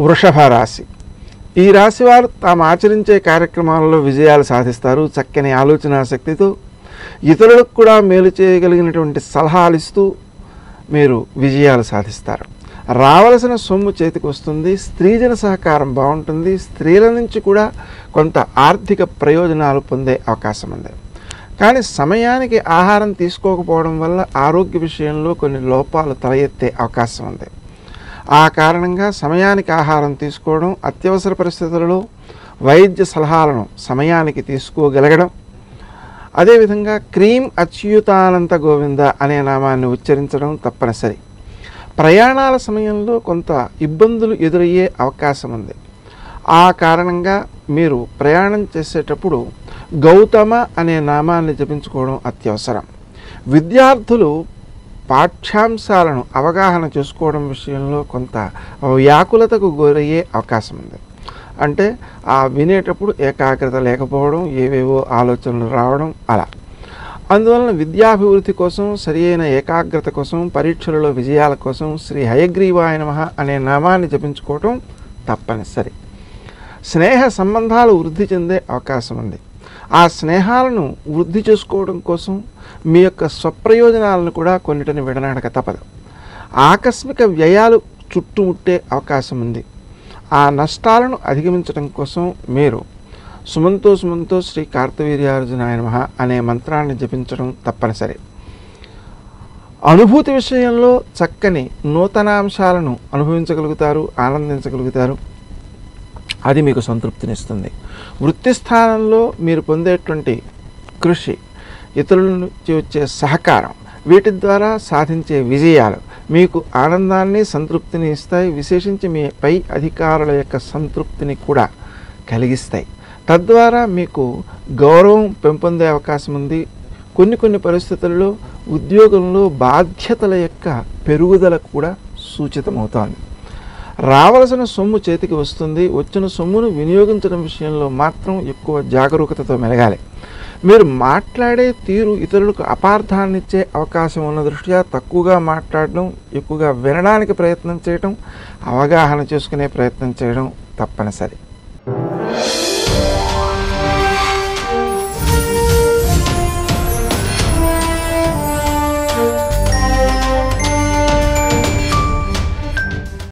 వృషభ రాశి. ఈ రాశి వారు తాము ఆచరించే కార్యక్రమాలలో విజయాలు సాధిస్తారు. చక్కని ఆలోచన శక్తితో ఇతరులకు కూడా మేలు చేయగలిగినటువంటి సలహాలు ఇస్తూ మీరు విజయాలు సాధిస్తారు. రావలసిన సొమ్ము చేతికి వస్తుంది. స్త్రీజన సహకారం బాగుంటుంది. స్త్రీల నుంచి కూడా కొంత ఆర్థిక ప్రయోజనాలు పొందే అవకాశం ఉంది. కానీ సమయానికి ఆహారం తీసుకోకపోవడం వల్ల ఆరోగ్య విషయంలో కొన్ని లోపాలు తల ఎత్తే అవకాశం ఉంది. ఆ కారణంగా సమయానికి ఆహారం తీసుకోవడం, అత్యవసర పరిస్థితులలో వైద్య సలహాలను సమయానికి తీసుకోగలగడం, అదేవిధంగా క్రీం అచ్యుతానంత గోవింద అనే నామాన్ని ఉచ్చరించడం తప్పనిసరి. ప్రయాణాల సమయంలో కొంత ఇబ్బందులు ఎదురయ్యే అవకాశం ఉంది. ఆ కారణంగా మీరు ప్రయాణం చేసేటప్పుడు గౌతమ అనే నామాన్ని జపించుకోవడం అత్యవసరం. విద్యార్థులు పాఠ్యాంశాలను అవగాహన చేసుకోవడం విషయంలో కొంత వ్యాకులతకు గురయ్యే అవకాశం ఉంది. అంటే ఆ వినేటప్పుడు ఏకాగ్రత లేకపోవడం, ఏవేవో ఆలోచనలు రావడం అలా. అందువలన విద్యాభివృద్ధి కోసం, సరి అయిన ఏకాగ్రత కోసం, పరీక్షలలో విజయాల కోసం శ్రీ హయగ్రీవాయ నమః అనే నామాన్ని జపించుకోవటం తప్పనిసరి. స్నేహ సంబంధాలు వృద్ధి చెందే అవకాశం ఉంది. ఆ స్నేహాలను వృద్ధి చేసుకోవడం కోసం మీ యొక్క స్వప్రయోజనాలను కూడా కొన్నిటిని విడనాడక తప్పదు. ఆకస్మిక వ్యయాలు చుట్టుముట్టే అవకాశం ఉంది. ఆ నష్టాలను అధిగమించడం కోసం మీరు సుమంతో శ్రీ కార్తవీర్యార్జునాయ నమః అనే మంత్రాన్ని జపించడం తప్పనిసరి. అనుభూతి విషయంలో చక్కని నూతనాంశాలను అనుభవించగలుగుతారు, ఆనందించగలుగుతారు. అది మీకు సంతృప్తినిస్తుంది. వృత్తి స్థానంలో మీరు పొందేటువంటి కృషి, ఇతరుల నుంచి వచ్చే సహకారం, వీటి ద్వారా సాధించే విజయాలు మీకు ఆనందాన్ని, సంతృప్తిని ఇస్తాయి. విశేషించి మీ పై అధికారుల యొక్క సంతృప్తిని కూడా కలిగిస్తాయి. తద్వారా మీకు గౌరవం పెంపొందే అవకాశం ఉంది. కొన్ని పరిస్థితుల్లో ఉద్యోగంలో బాధ్యతల యొక్క పెరుగుదల కూడా సూచితమవుతోంది. రావలసిన సొమ్ము చేతికి వస్తుంది. వచ్చిన సొమ్మును వినియోగించడం విషయంలో మాత్రం ఎక్కువ జాగరూకతతో మెలగాలి. మీరు మాట్లాడే తీరు ఇతరులకు అపార్థాన్నిచ్చే అవకాశం ఉన్న దృష్ట్యా తక్కువగా మాట్లాడడం, ఎక్కువగా వినడానికి ప్రయత్నం చేయడం, అవగాహన చేసుకునే ప్రయత్నం చేయడం తప్పనిసరి.